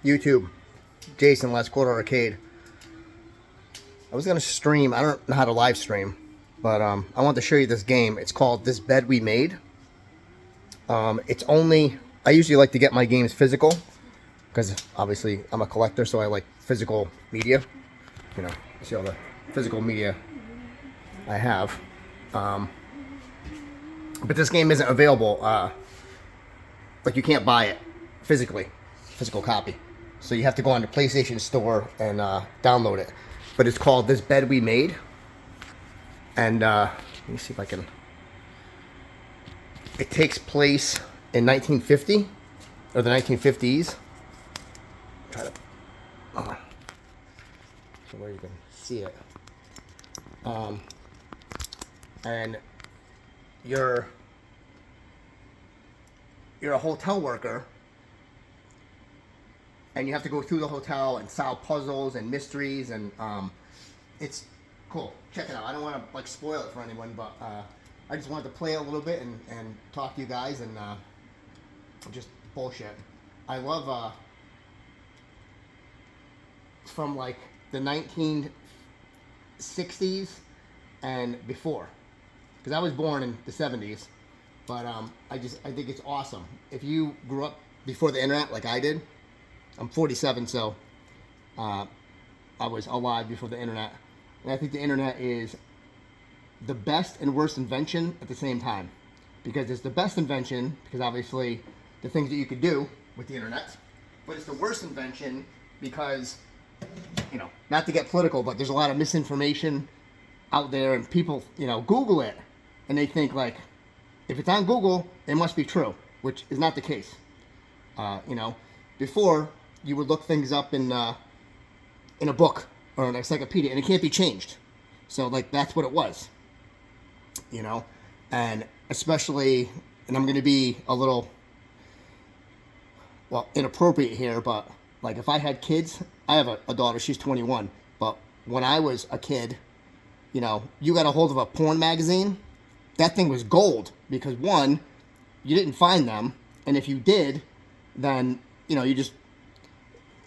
YouTube, Jason, Last Quarter Arcade. I was gonna stream. I don't know how to live stream, but I want to show you this game. It's called This Bed We Made. It's only. I usually like to get my games physical because obviously I'm a collector, so I like physical media. You know, see all the physical media I have. But this game isn't available. Like you can't buy it physically, physical copy. So you have to go on the PlayStation Store and download it. But it's called This Bed We Made. And let me see if I can. It takes place in 1950 or the 1950s. Try to. So where you can see it. And you're a hotel worker, and you have to go through the hotel and solve puzzles and mysteries, and it's cool. Check it out. I don't want to like spoil it for anyone, but I just wanted to play a little bit and talk to you guys and just bullshit. I love from like the 1960s and before, because I was born in the 70s. But I think it's awesome. If you grew up before the internet like I did, I'm 47, so I was alive before the internet. And I think the internet is the best and worst invention at the same time. Because it's the best invention, because obviously the things that you could do with the internet. But it's the worst invention because, you know, not to get political, but there's a lot of misinformation out there, and people, you know, Google it, and they think like, if it's on Google, it must be true, which is not the case. You know, before you would look things up in a book or an encyclopedia, and it can't be changed. So like that's what it was. You know, and especially, and I'm going to be a little, well, inappropriate here, but like if I had kids, I have a daughter. She's 21, but when I was a kid, you know, you got a hold of a porn magazine. That thing was gold because one, you didn't find them, and if you did, then you know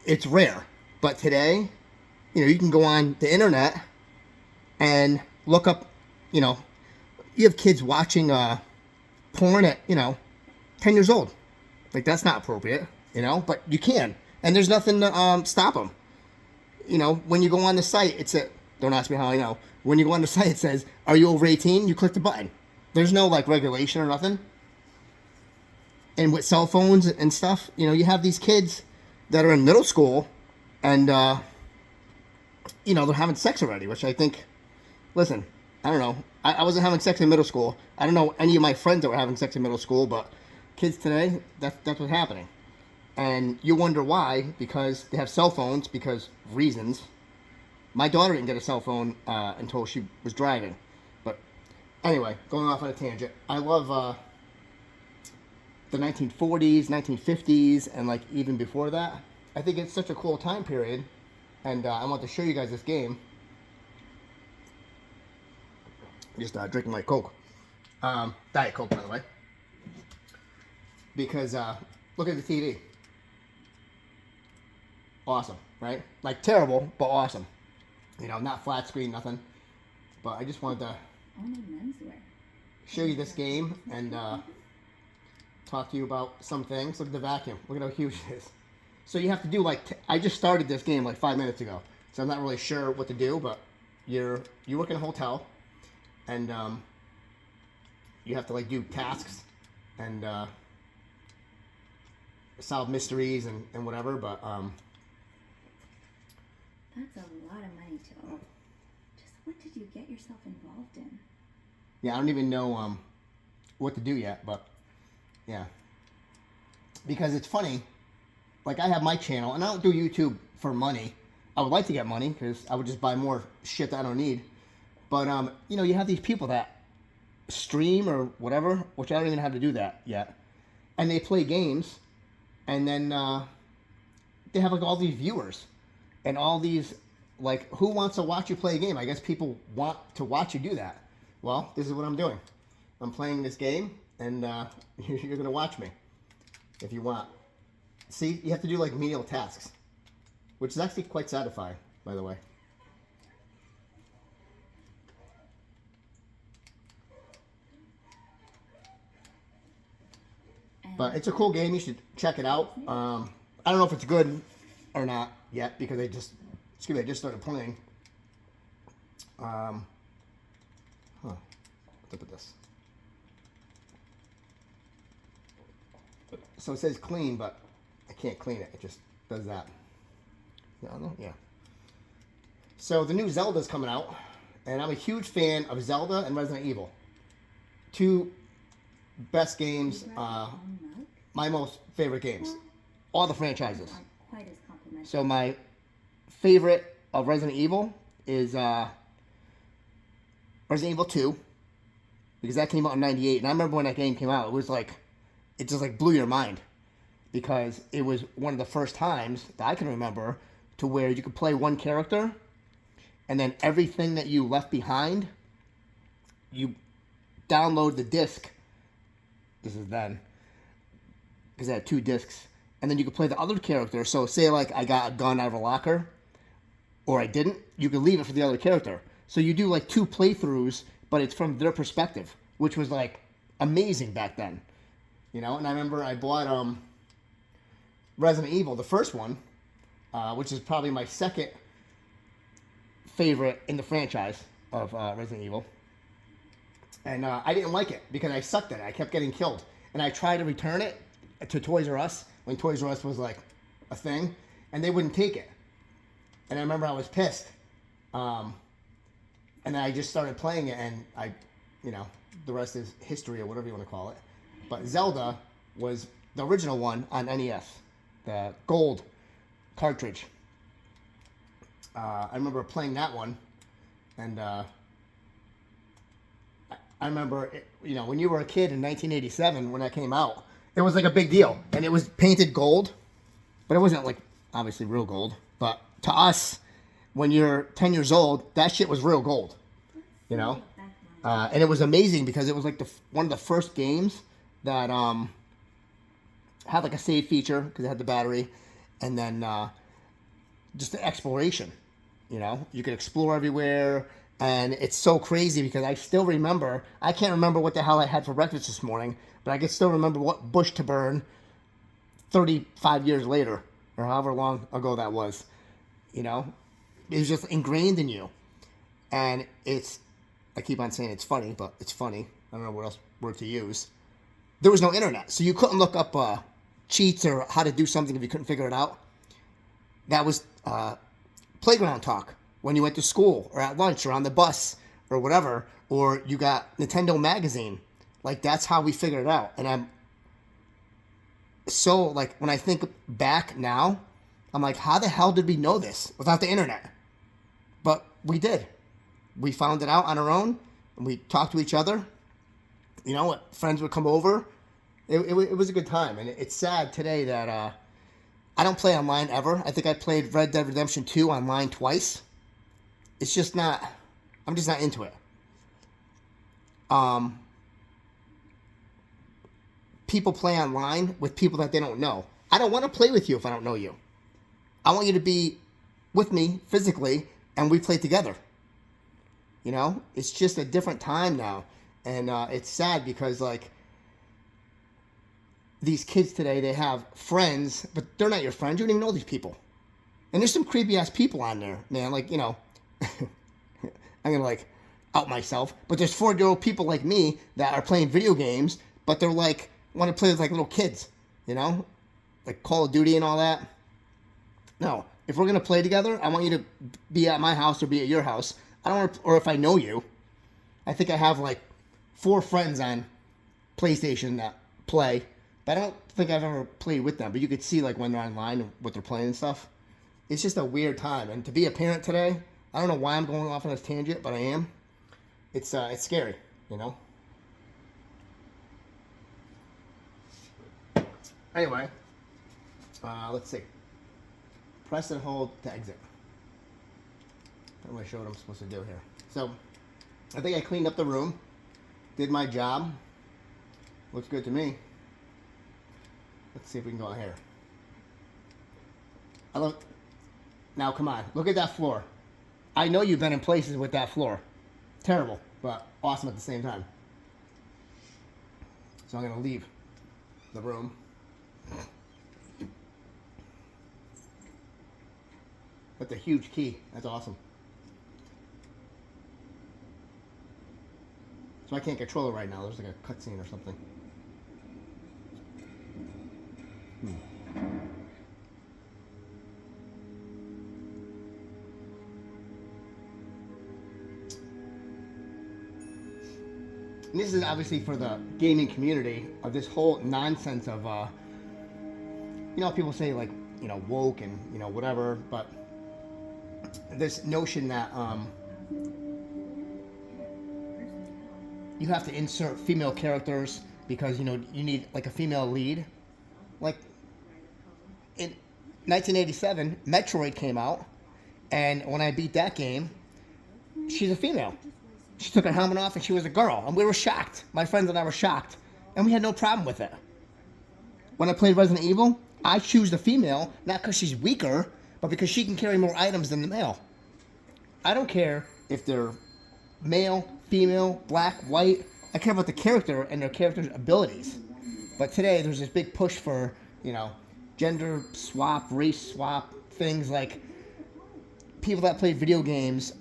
it's rare. But today, you know, you can go on the internet and look up, you know, you have kids watching porn at 10 years old. Like that's not appropriate, you know, but you can, and there's nothing to stop them. You know, when you go on the site, don't ask me how I know. When you go on the site, it says, "Are you over 18?" You click the button. There's no like regulation or nothing. And with cell phones and stuff, you know, you have these kids that are in middle school and, you know, they're having sex already, which I think, listen, I don't know. I wasn't having sex in middle school. I don't know any of my friends that were having sex in middle school, but kids today, that's what's happening. And you wonder why, because they have cell phones, because reasons. My daughter didn't get a cell phone until she was driving. But anyway, going off on a tangent. I love the 1940s, 1950s, and like even before that. I think it's such a cool time period. And I want to show you guys this game. Just drinking my Coke. Diet Coke, by the way. Because look at the TV. Awesome, right? Like terrible, but awesome. You know, not flat screen, nothing. But I just wanted to show you this game and talk to you about some things. Look at the vacuum. Look at how huge it is. So you have to do like, I just started this game like 5 minutes ago. So I'm not really sure what to do, but you work in a hotel and you have to like do tasks and solve mysteries and whatever, but that's a lot of money, Joe. Just what did you get yourself involved in? Yeah, I don't even know what to do yet, but yeah. Because it's funny, like I have my channel, and I don't do YouTube for money. I would like to get money, because I would just buy more shit that I don't need. But, you know, you have these people that stream or whatever, which I don't even know how to do that yet. And they play games, and then they have like all these viewers. And all these, like, who wants to watch you play a game? I guess people want to watch you do that. Well, this is what I'm doing. I'm playing this game, and you're going to watch me if you want. See, you have to do like menial tasks, which is actually quite satisfying, by the way. But it's a cool game. You should check it out. I don't know if it's good or not yet because I just started playing. What's up with this? So it says clean, but I can't clean it. It just does that. Yeah. So the new Zelda's coming out, and I'm a huge fan of Zelda and Resident Evil. Two best games. My most favorite games. All the franchises. Quite as complimentary. So my favorite of Resident Evil is Resident Evil 2, because that came out in '98, and I remember when that game came out, it just like blew your mind, because it was one of the first times that I can remember to where you could play one character, and then everything that you left behind, you download the disc. This is then, because I had 2 discs, and then you could play the other character. So say like I got a gun out of a locker, or I didn't, you could leave it for the other character. So you do like 2 playthroughs, but it's from their perspective, which was like amazing back then, you know. And I remember I bought Resident Evil, the first one, which is probably my second favorite in the franchise of Resident Evil. And I didn't like it because I sucked at it. I kept getting killed. And I tried to return it to Toys R Us when Toys R Us was like a thing, and they wouldn't take it. And I remember I was pissed. And then I just started playing it, and the rest is history or whatever you want to call it. But Zelda was the original one on NES, the gold cartridge. I remember playing that one, and I remember, when you were a kid in 1987 when that came out, it was like a big deal. And it was painted gold, but it wasn't like obviously real gold. But to us, when you're 10 years old, that shit was real gold, And it was amazing because it was like one of the first games that had like a save feature because it had the battery, and then just the exploration. You could explore everywhere. And it's so crazy because I still remember, I can't remember what the hell I had for breakfast this morning, but I can still remember what bush to burn 35 years later, or however long ago that was. It was just ingrained in you. And I keep on saying it's funny, but it's funny. I don't know what else word to use. There was no internet, so you couldn't look up cheats or how to do something if you couldn't figure it out. That was playground talk. When you went to school or at lunch or on the bus or whatever, or you got Nintendo magazine, like that's how we figured it out. And I'm so like, when I think back now, I'm like, how the hell did we know this without the internet? But we did. We found it out on our own, and we talked to each other. Friends would come over. It was a good time. And it's sad today that I don't play online ever. I think I played Red Dead Redemption 2 online twice. It's just not, I'm just not into it. People play online with people that they don't know. I don't want to play with you if I don't know you. I want you to be with me physically, and we play together. It's just a different time now. And it's sad because, like, these kids today, they have friends, but they're not your friends. You don't even know these people. And there's some creepy-ass people on there, man. Like, I'm going to, like, out myself. But there's 4-year-old people like me that are playing video games, but they're, like, want to play with, like, little kids, Like Call of Duty and all that. No. If we're going to play together, I want you to be at my house or be at your house. I don't want to, or if I know you. I think I have, like, 4 friends on PlayStation that play. But I don't think I've ever played with them. But you could see, like, when they're online and what they're playing and stuff. It's just a weird time. And to be a parent today, I don't know why I'm going off on this tangent, but I am. It's scary, Anyway, let's see. Press and hold to exit. I'm going to show what I'm supposed to do here. So, I think I cleaned up the room. Did my job. Looks good to me. Let's see if we can go out here. I love. Now come on, look at that floor. I know you've been in places with that floor. Terrible, but awesome at the same time. So I'm gonna leave the room. With the huge key. That's awesome. So I can't control it right now. There's like a cutscene or something. And this is obviously for the gaming community of this whole nonsense of, people say like, woke and, whatever, but this notion that you have to insert female characters because, you need like a female lead. Like in 1987, Metroid came out, and when I beat that game, she's a female. She took her helmet off and she was a girl, and we were shocked. My friends and I were shocked, and we had no problem with it. When I played Resident Evil, I choose the female, not because she's weaker, but because she can carry more items than the male. I don't care if they're male, female, black, white. I care about the character and their character's abilities. But today, there's this big push for, gender swap, race swap, things like people that play video games,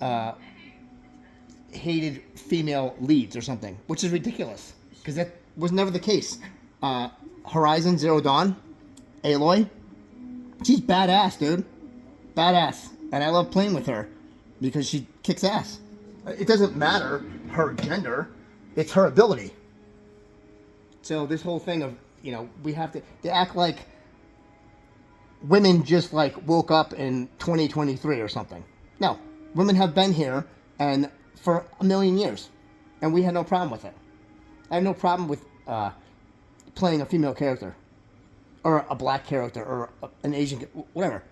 hated female leads or something, which is ridiculous because that was never the case. Horizon Zero Dawn, Aloy, she's badass, dude, badass, and I love playing with her because she kicks ass. It doesn't matter her gender, it's her ability. So this whole thing of we have to act like women just like woke up in 2023 or something. No, women have been here and for a million years, and we had no problem with it. I have no problem with playing a female character, or a black character, or an Asian, whatever.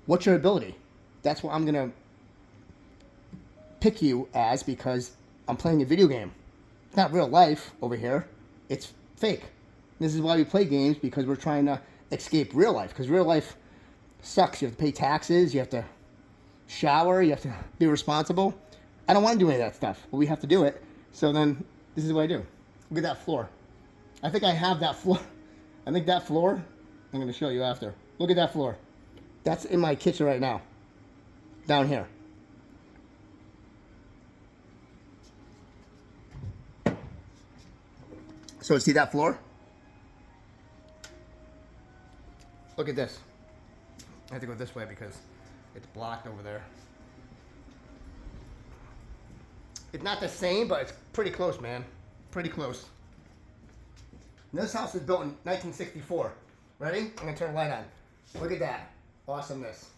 What's your ability? That's what I'm gonna pick you as because I'm playing a video game. It's not real life over here. It's fake. This is why we play games, because we're trying to escape real life. Because real life sucks. You have to pay taxes. You have to shower. You have to be responsible. I don't want to do any of that stuff, but we have to do it. So then, this is what I do. Look at that floor. I think I have that floor. I think that floor, I'm going to show you after. Look at that floor. That's in my kitchen right now. Down here. So see that floor? Look at this. I have to go this way because it's blocked over there. It's not the same, but it's pretty close, man. Pretty close. And this house was built in 1964. Ready? I'm going to turn the light on. Look at that. Awesomeness.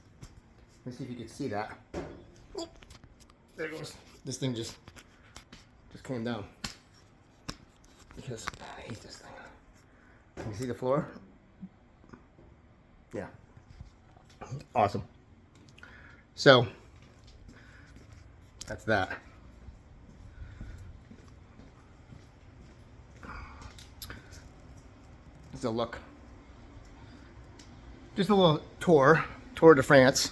Let's see if you can see that. There it goes. This thing just came down. Because I hate this thing. Can you see the floor? Yeah. Awesome. So, that's that. This is a look. Just a little Tour de France.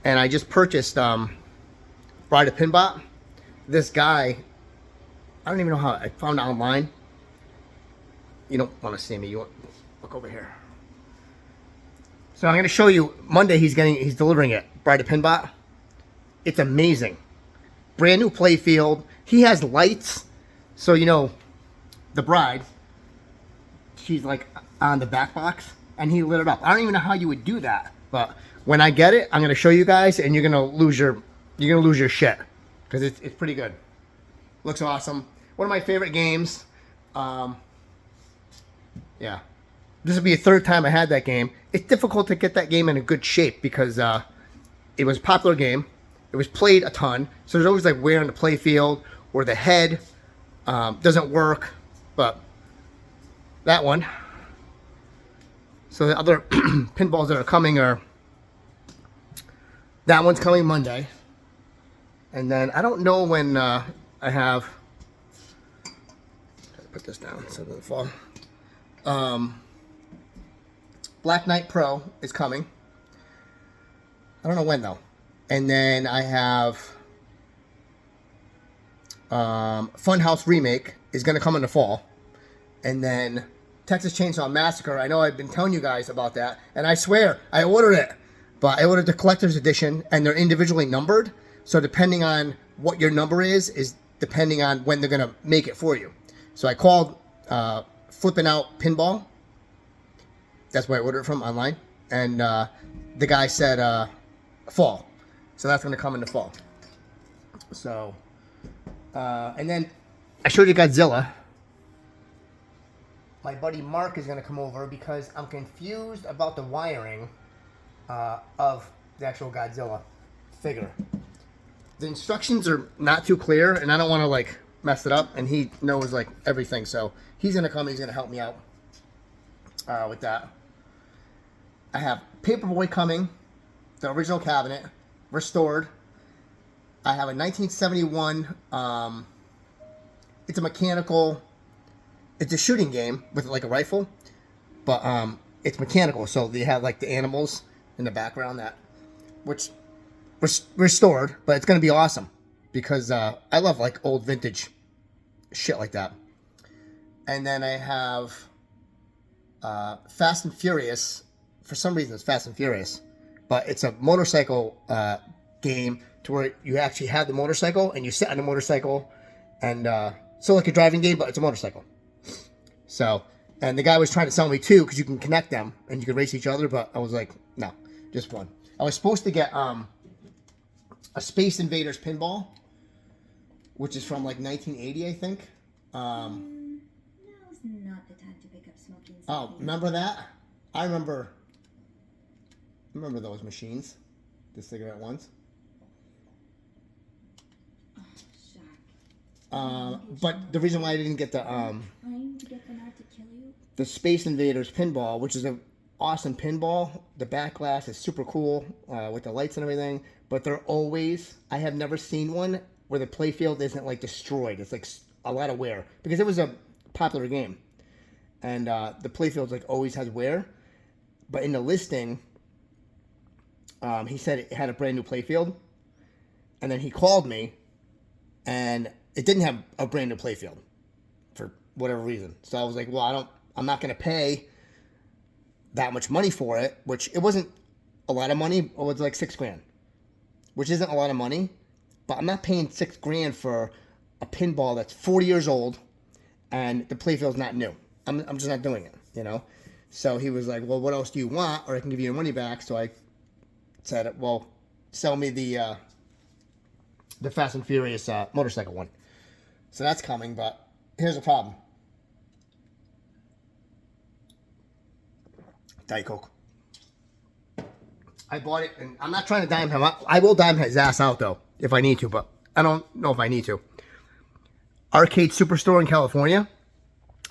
And I just purchased Bride of Pinbot. This guy, I don't even know how I found it online. You don't want to see me. You want look over here. So I'm going to show you Monday. He's delivering it. Bride of Pinbot. It's amazing. Brand new play field. He has lights, so the bride. She's like on the back box, and he lit it up. I don't even know how you would do that, but when I get it, I'm going to show you guys, and you're going to lose your shit because it's pretty good. Looks awesome. One of my favorite games. Yeah. This will be the third time I had that game. It's difficult to get that game in a good shape because it was a popular game. It was played a ton. So there's always like wear on the play field or the head doesn't work. But that one. So the other pinballs that are coming are, that one's coming Monday. And then I don't know when I have, put this down so it doesn't fall. Black Knight Pro is coming. I don't know when though. And then I have Funhouse Remake is going to come in the fall. And then Texas Chainsaw Massacre. I know I've been telling you guys about that. And I swear, I ordered it. But I ordered the collector's edition, and they're individually numbered. So depending on what your number is depending on when they're going to make it for you. So I called Flipping Out Pinball. That's where I ordered it from, online. And the guy said fall. So that's going to come in the fall. So, and then I showed you Godzilla. My buddy Mark is going to come over because I'm confused about the wiring of the actual Godzilla figure. The instructions are not too clear, and I don't want to like mess it up. And he knows like everything, so he's going to come. He's going to help me out with that. I have Paperboy coming, the original cabinet, restored. I have a 1971. It's a mechanical. It's a shooting game with like a rifle, but it's mechanical. So they have like the animals in the background that, which was restored, but it's gonna be awesome because I love like old vintage shit like that. And then I have Fast and Furious. For some reason, it's Fast and Furious, but it's a motorcycle game to where you actually have the motorcycle and you sit on the motorcycle, and so like a driving game, but it's a motorcycle. So, and the guy was trying to sell me two because you can connect them and you can race each other, but I was like, no, just one. I was supposed to get a Space Invaders pinball, which is from like 1980, I think. Now's not the time to pick up smoking. Oh, remember that? I remember those machines, the cigarette ones. Oh, But the reason why I didn't get the trying to get Bernard to kill you. the Space Invaders pinball, which is an awesome pinball. The back glass is super cool with the lights and everything. But they're always, I have never seen one where the playfield isn't like destroyed. It's like a lot of wear because it was a popular game, and the playfield like always has wear. But in the listing, he said it had a brand new playfield, and then he called me, and it didn't have a brand new playfield for whatever reason. So I was like, well, I'm not going to pay that much money for it, which it wasn't a lot of money. It was like $6,000, which isn't a lot of money, but I'm not paying $6,000 for a pinball that's 40 years old and the playfield's not new. I'm just not doing it, you know? So he was like, well, what else do you want? Or I can give you your money back. So I said, well, sell me the Fast and Furious motorcycle one. So that's coming, but here's the problem. Diet Coke. I bought it, and I'm not trying to dime him. I will dime his ass out, though, if I need to, but I don't know if I need to. Arcade Superstore in California.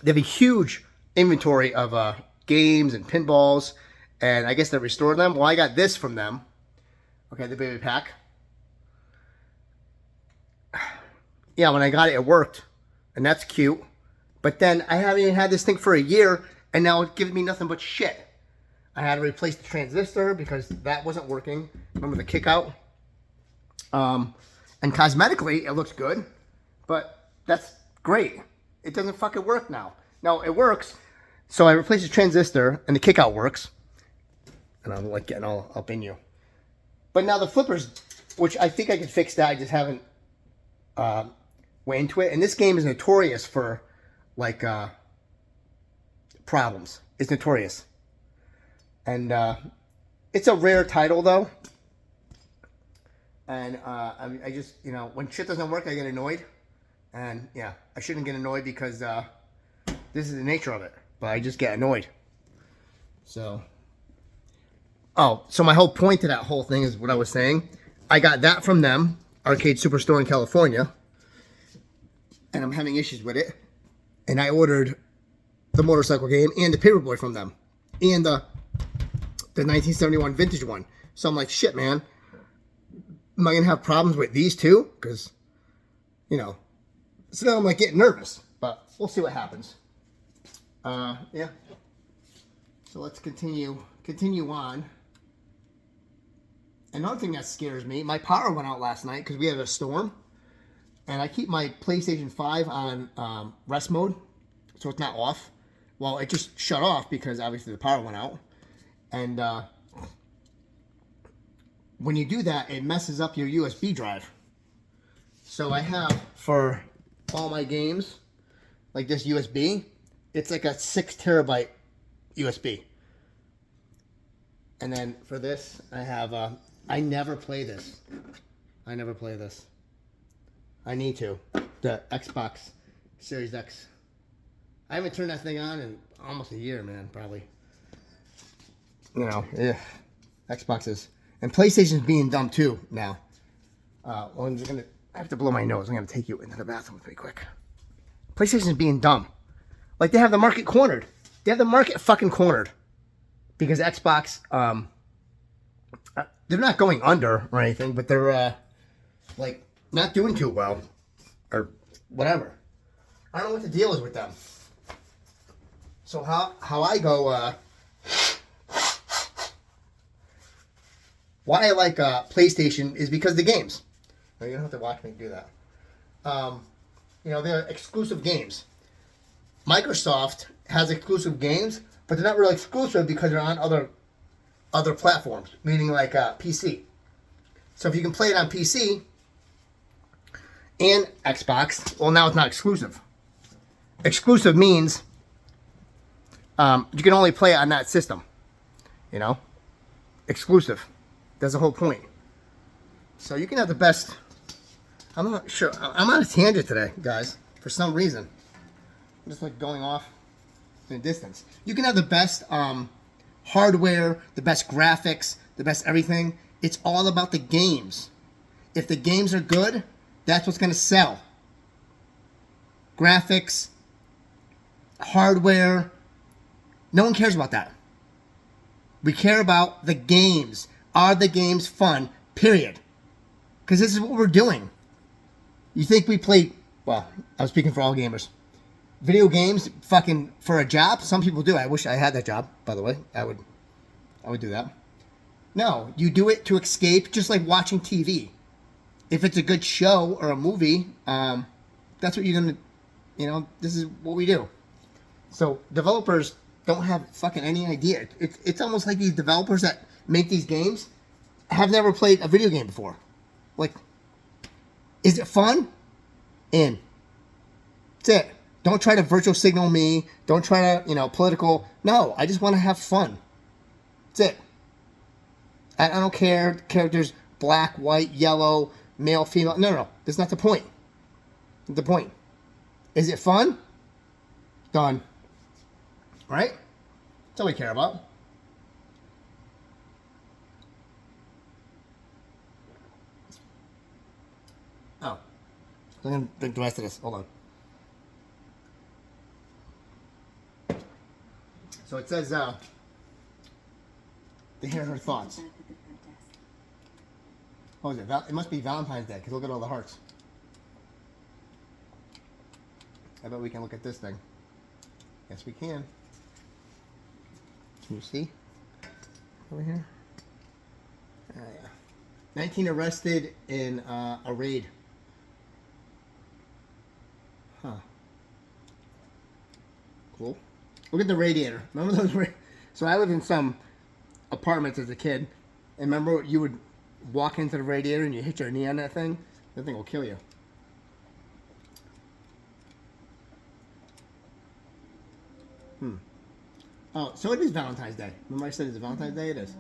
They have a huge inventory of games and pinballs, and I guess they restored them. Well, I got this from them. Okay, the baby pack. Yeah, when I got it, it worked, and that's cute. But then I haven't even had this thing for a year, and now it's giving me nothing but shit. I had to replace the transistor because that wasn't working. Remember the kick out? And cosmetically, it looks good, but that's great. It doesn't fucking work now. No, it works. So I replaced the transistor, and the kick out works. And I'm like getting all up in you. But now the flippers, which I think I could fix that, I just haven't went into it. And this game is notorious for like problems. It's notorious. And it's a rare title though. And I just, you know, when shit doesn't work, I get annoyed. And yeah, I shouldn't get annoyed because this is the nature of it. But I just get annoyed. So, so my whole point to that whole thing is what I was saying. I got that from them, Arcade Superstore in California. And I'm having issues with it. And I ordered the motorcycle game and the Paperboy from them. And the 1971 vintage one. So I'm like, shit, man. Am I going to have problems with these two? Because, you know. So now I'm like getting nervous. But we'll see what happens. Yeah. So let's continue on. Another thing that scares me, my power went out last night because we had a storm. And I keep my PlayStation 5 on rest mode, so it's not off. Well, it just shut off because obviously the power went out. And when you do that, it messes up your USB drive. So I have, for all my games, like this USB, it's like a 6 terabyte USB. And then for this, I have, I never play this. I never play this. I need to. The Xbox Series X. I haven't turned that thing on in almost a year, man, probably. You know, yeah. Xboxes. And PlayStation's being dumb too now. I have to blow my nose. I'm gonna take you into the bathroom with me quick. PlayStation's being dumb. Like they have the market cornered. They have the market fucking cornered. Because Xbox, they're not going under or anything, but they're like not doing too well. Or whatever. I don't know what the deal is with them. So how I go why I like PlayStation is because of the games. No, you don't have to watch me do that. You know, they're exclusive games. Microsoft has exclusive games, but they're not really exclusive because they're on other platforms, meaning like PC. So if you can play it on PC and Xbox, well, now it's not exclusive. Exclusive means you can only play it on that system. You know? Exclusive. That's the whole point. So you can have the best... I'm not sure. I'm on a tangent today, guys. For some reason. I'm just like going off in the distance. You can have the best hardware, the best graphics, the best everything. It's all about the games. If the games are good, that's what's going to sell. Graphics, hardware, no one cares about that. We care about the games. Are the games fun? Period. Because this is what we're doing. You think we play, well, I'm speaking for all gamers. Video games fucking for a job? Some people do. I wish I had that job, by the way. I would do that. No, you do it to escape, just like watching TV. If it's a good show or a movie, that's what you're going to, you know, this is what we do. So developers don't have fucking any idea. It's almost like these developers that make these games have never played a video game before. Like, is it fun? In. That's it. Don't try to virtual signal me. Don't try to, you know, political. No, I just want to have fun. That's it. I don't care. Characters black, white, yellow, male, female. No. That's not the point. The point. Is it fun? Done. Right? That's all we care about. Oh. I'm going to drink the rest of this. Hold on. So it says, to hear her thoughts. What was it? It must be Valentine's Day, because look at all the hearts. I bet we can look at this thing. Yes, we can. Can you see? Over here? Oh, yeah. 19 arrested in a raid. Huh. Cool. Look at the radiator. Remember those? So I lived in some apartments as a kid. And remember you would walk into the radiator and you hit your knee on that thing? That thing will kill you. Oh, so it is Valentine's Day. Remember I said it's Valentine's Day? It is.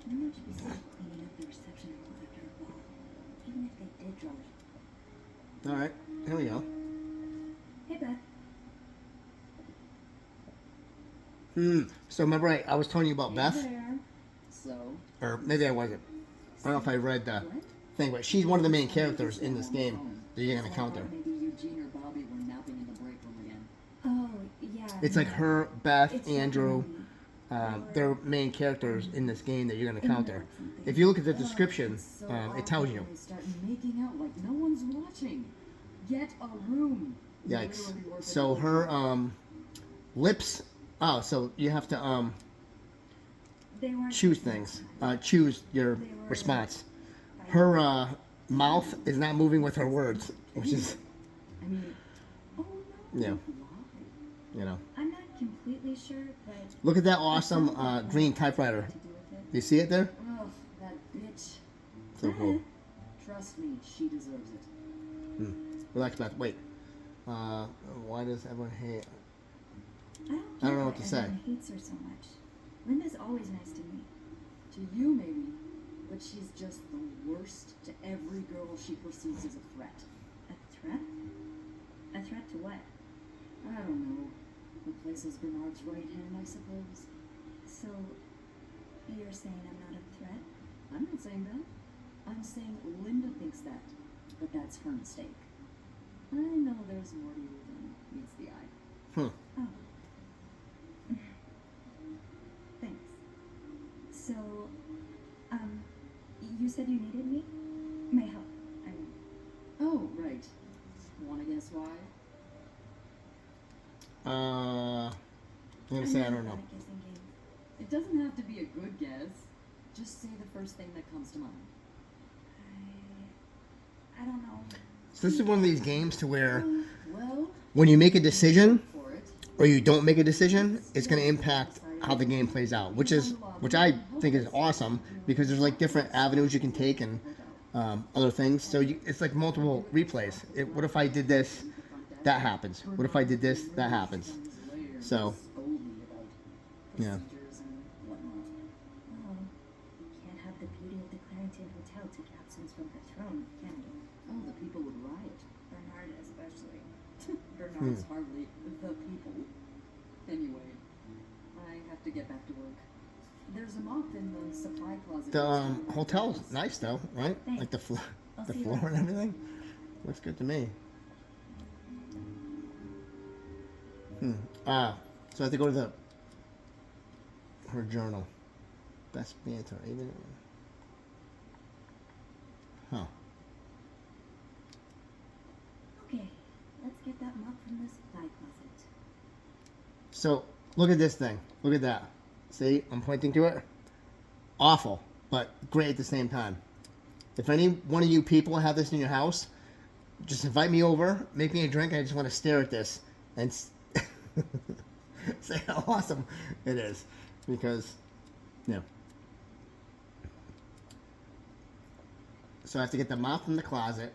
Maybe it should be cleaning up the reception hall after a ball. Even if they did drop it. All right. Here we go. Hey, Beth. So remember I was telling you about Beth? There. So? Or maybe I wasn't. I don't know if I read the thing, but she's one of the main characters in this game that you're going to encounter. Maybe Eugene or Bobby were napping in the break room again. Oh, yeah. It's like her, Beth, It's Andrew. They're main characters in this game that you're going to encounter. If you look at the description, it tells you. They start making out like no one's watching. Get a room. Yikes. So her lips. Oh, so you have to They weren't choose things. Choose your response. Her mouth is not moving with her words, which is, I mean, oh no. Yeah. Why? you know. I'm not completely sure, but Look at that awesome green typewriter. to do with it. Do you see it there? Ugh, that bitch. So cool. Trust me, she deserves it. Relax, Beth. Wait. Why does everyone hate? I don't know what to say. Everyone hates her so much. Linda's always nice to me. To you, maybe, but she's just the worst to every girl she perceives as a threat. A threat? A threat to what? I don't know. Replaces Bernard's right hand, I suppose. So, you're saying I'm not a threat? I'm not saying that. I'm saying Linda thinks that, but that's her mistake. I know there's more to you than meets the eye. Oh. Thanks. So, you said you needed me? My help, I mean. Oh, right. Wanna guess why? I'm gonna say I don't know. Not bad at guessing games. It doesn't have to be a good guess. Just say the first thing that comes to mind. I don't know. So this is one of these games to where Well, when you make a decision for it. or you don't make a decision, it's going to impact how the game plays out, which I think is awesome because there's like different avenues you can take and other things. So it's like multiple replays. What if I did this? That happens. What if I did this? That happens. So, yeah. Oh, you can't have the beauty of the Clarendon Hotel take absence from her throne, can you? Oh, the people would riot. Bernard especially. Bernard's hardly the people. Anyway, I have to get back to work. There's a mop in the supply closet. The hotel's nice though, right? Thanks. Like the I'll the see you floor later. and everything. Looks good to me. So I have to go to her journal. Best banter, even. Huh. Okay, let's get that mop from the supply closet. So look at this thing. Look at that. See, I'm pointing to it. Awful, but great at the same time. If any one of you people have this in your house, just invite me over, make me a drink. I just want to stare at this and say how awesome it is, because, yeah. So I have to get the mop from the closet,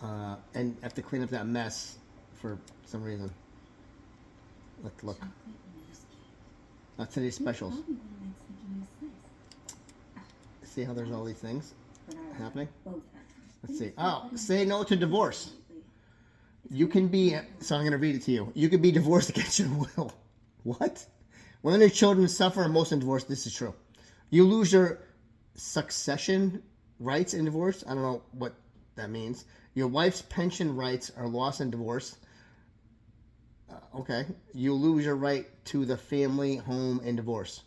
and have to clean up that mess for some reason. Let's look. Chocolate mousse cake. That's today's specials. Probably one of my sneaky new slice. See how there's all these things Bernard, happening? both of them. Let's see. Oh, say no to divorce. You can be, so I'm going to read it to you. You can be divorced against your will. What? When your children suffer emotional divorce, this is true. You lose your succession rights in divorce. I don't know what that means. Your wife's pension rights are lost in divorce. Okay. You lose your right to the family home in divorce.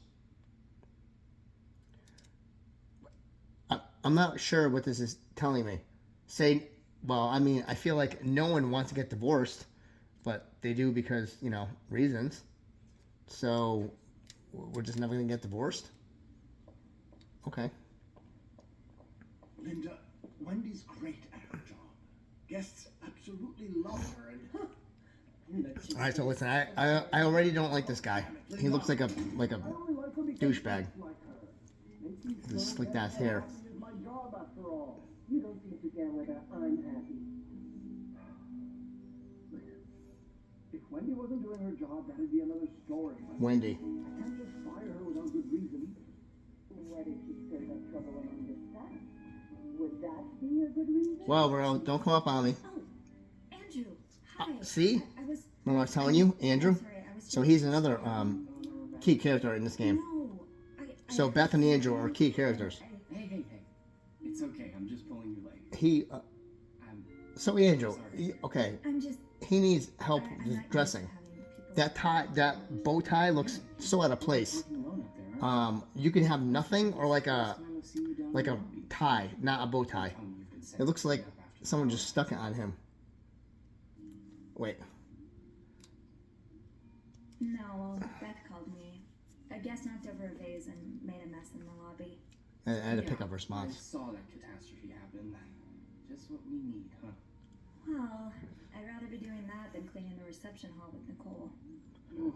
I'm not sure what this is telling me. Well, I mean, I feel like no one wants to get divorced, but they do because, reasons. So, we're just never going to get divorced? Okay. Linda, Wendy's great at her job. Guests absolutely love her and All right, so listen, I already don't like this guy. He looks like a douchebag. His slick ass hair. my job after all. You don't seem to get whether I'm happy. If Wendy wasn't doing her job, that'd be another story. Wendy. I can't just fire her without good reason. What if she stirred up trouble among the staff? Would that be a good reason? Well, bro, don't come up on me. Oh, Andrew. Hi. See? I was. Remember I was telling you, Andrew? Sorry, I was. So he's another key character in this game. No. So Beth and Andrew are key characters. Hey. It's okay. I'm just pulling your leg. I'm So Andrew, okay, I'm just. he needs help I'm with not used to dressing. having people- That bow tie looks so out of place. working alone up there, aren't You can have nothing or like you? a Next time I'll see you down like the a lobby. tie, not a bow tie. Tell me you've been It setting looks like up after someone the just stuck it on him. Wait. No, Beth called me. guest knocked over a vase and made a mess in the lobby. I had to Yeah, pick up I response. saw that catastrophe happen. Just what we need, huh? Well, I'd rather be doing that than cleaning the reception hall with Nicole. Oof.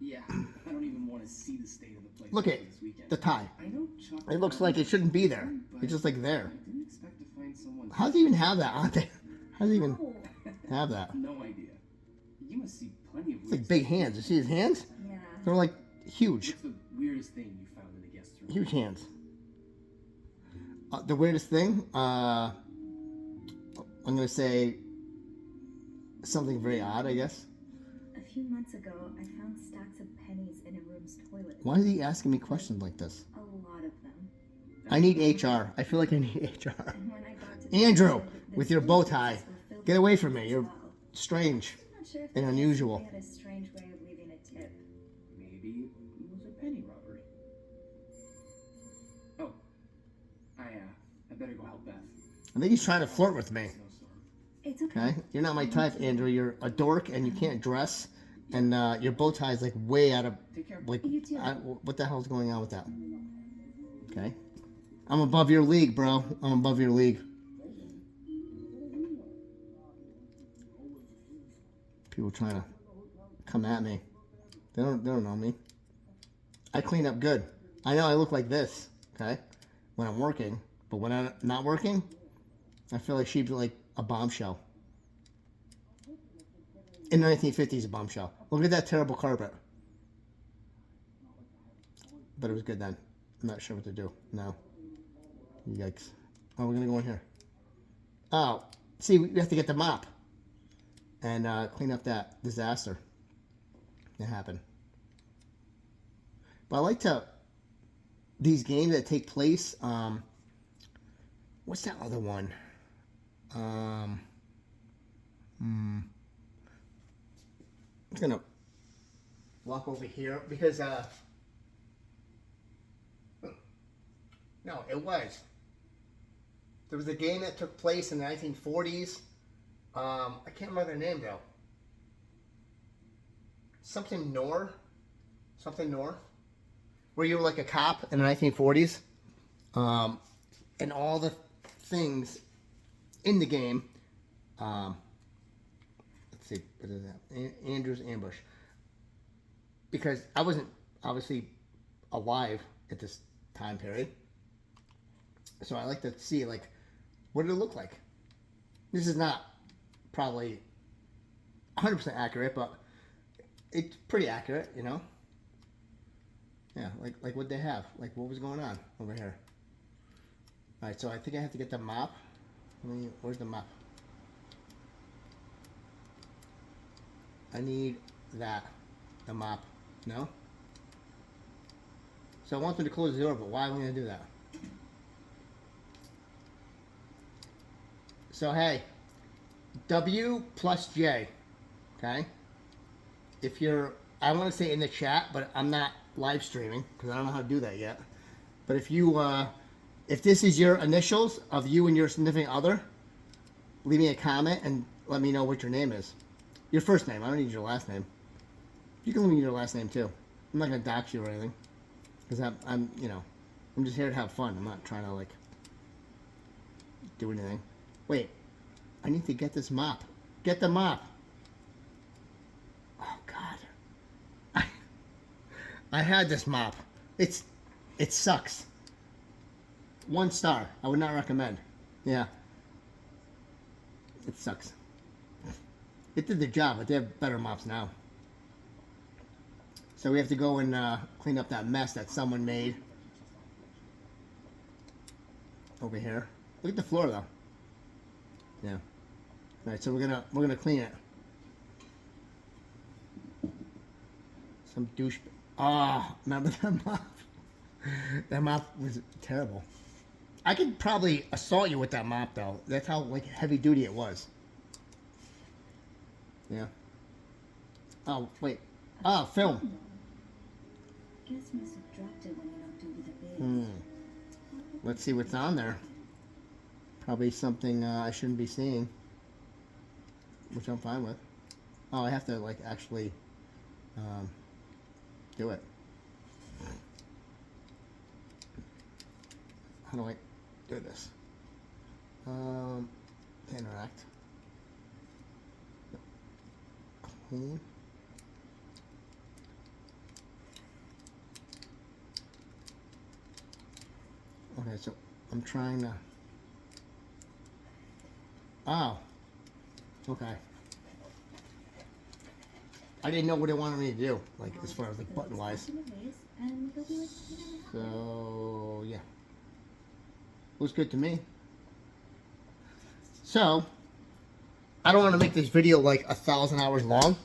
Yeah, I don't even want to see the state of the place Look after at this weekend. the tie. I know Chuck. It looks like it shouldn't be there. It's just like there. I didn't expect to find someone. How does he even have that on there? How does he even Oh, have that? No idea. You must see plenty of. It's like big hands. You see his hands? yeah. They're like huge. What's the weirdest thing you found in the guest room? Huge hands. The weirdest thing? I'm going to say something very odd, I guess. A few months ago, I found stacks of pennies in a room's toilet. Why is he asking me questions like this? A lot of them. I need HR. I feel like I need HR. And when I got to the Andrew, toilet, the with your bow toilet tie. seats were filled Get with away from pennies me. as You're well. strange I'm not sure if and they unusual. had a strange way of leaving a tip. Maybe it was a penny robbery. Oh, I better go help Beth. I think he's trying to flirt with me. Snowstorm. It's okay. Okay? You're not my type, Andrew. You're a dork and you can't dress. And your bow tie is like way out of. Take care. Like, You too. what the hell's going on with that? Okay? I'm above your league, bro. I'm above your league. People trying to come at me. They don't know me. I clean up good. I know I look like this, okay, when I'm working, but when I'm not working, I feel like she'd be like a bombshell. In the 1950s, a bombshell. Look at that terrible carpet. But it was good then. I'm not sure what to do now. Yikes. Oh, we're gonna go in here. Oh, see, we have to get the mop and clean up that disaster that happened. But I like these games that take place. What's that other one? I'm gonna walk over here because no, it was. There was a game that took place in the 1940s. I can't remember the name though. Something Nor. Where you were like a cop in the 1940s. And all the things in the game. Let's see, what is that? Andrew's Ambush. Because I wasn't obviously alive at this time period. So I like to see, like, what did it look like? This is not probably 100% accurate, but it's pretty accurate, you know? Yeah, like what they have. Like, what was going on over here? Alright, so I think I have to get the mop. Where's the mop? I need that. The mop. No? So I want them to close the door, but why am I going to do that? So hey, W plus J, okay? If you're, I want to say in the chat, but I'm not live streaming because I don't know how to do that yet. But if you, if this is your initials of you and your significant other, leave me a comment and let me know what your name is. Your first name. I don't need your last name. You can leave me your last name too. I'm not gonna dox you or anything because I'm, you know, I'm just here to have fun. I'm not trying to like do anything. Wait, I need to get this mop. Get the mop. Oh God. I had this mop. It sucks. 1 star. I would not recommend. Yeah. It sucks. It did the job, but they have better mops now. So we have to go and clean up that mess that someone made over here. Look at the floor though. Yeah. All right, so we're gonna clean it. Some douche. Ah, remember that mop? That mop was terrible. I could probably assault you with that mop though. That's how like heavy duty it was. Yeah. Oh wait. Oh, film. Guess must have dropped it when he knocked over the vase. Let's see what's on there. Probably something I shouldn't be seeing, which I'm fine with. Oh, I have to like actually do it. How do I do this? Interact. Clean. Okay, so I'm trying to. Oh. Okay. I didn't know what they wanted me to do, like as far as like button wise. And they'll be like, you never happened. So yeah, looks good to me. So I don't want to make this video like 1,000 hours long.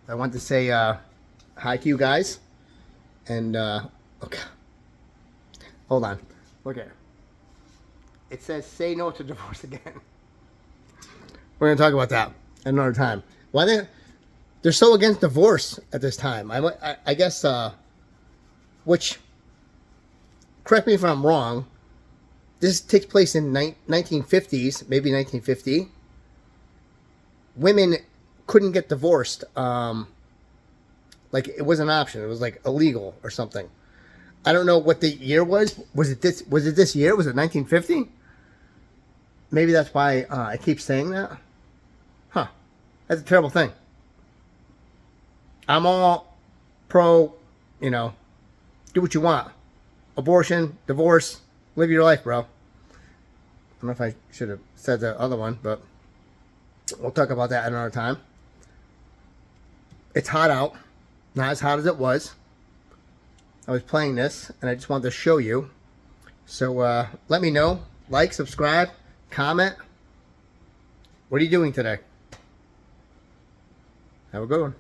I want to say hi to you guys, and okay. Hold on, look at it. It says say no to divorce again. We're gonna talk about that another time. Why they're so against divorce at this time? I guess which, correct me if I'm wrong, this takes place in 1950s, maybe 1950. Women couldn't get divorced. Like it was an option. It was like illegal or something. I don't know what the year was. Was it this year? Was it 1950? Maybe that's why I keep saying that. Huh. That's a terrible thing. I'm all pro, you know, do what you want. Abortion, divorce, live your life, bro. I don't know if I should have said the other one, but we'll talk about that another time. It's hot out. Not as hot as it was. I was playing this, and I just wanted to show you. So let me know. Like, subscribe, comment. What are you doing today? Have a good one.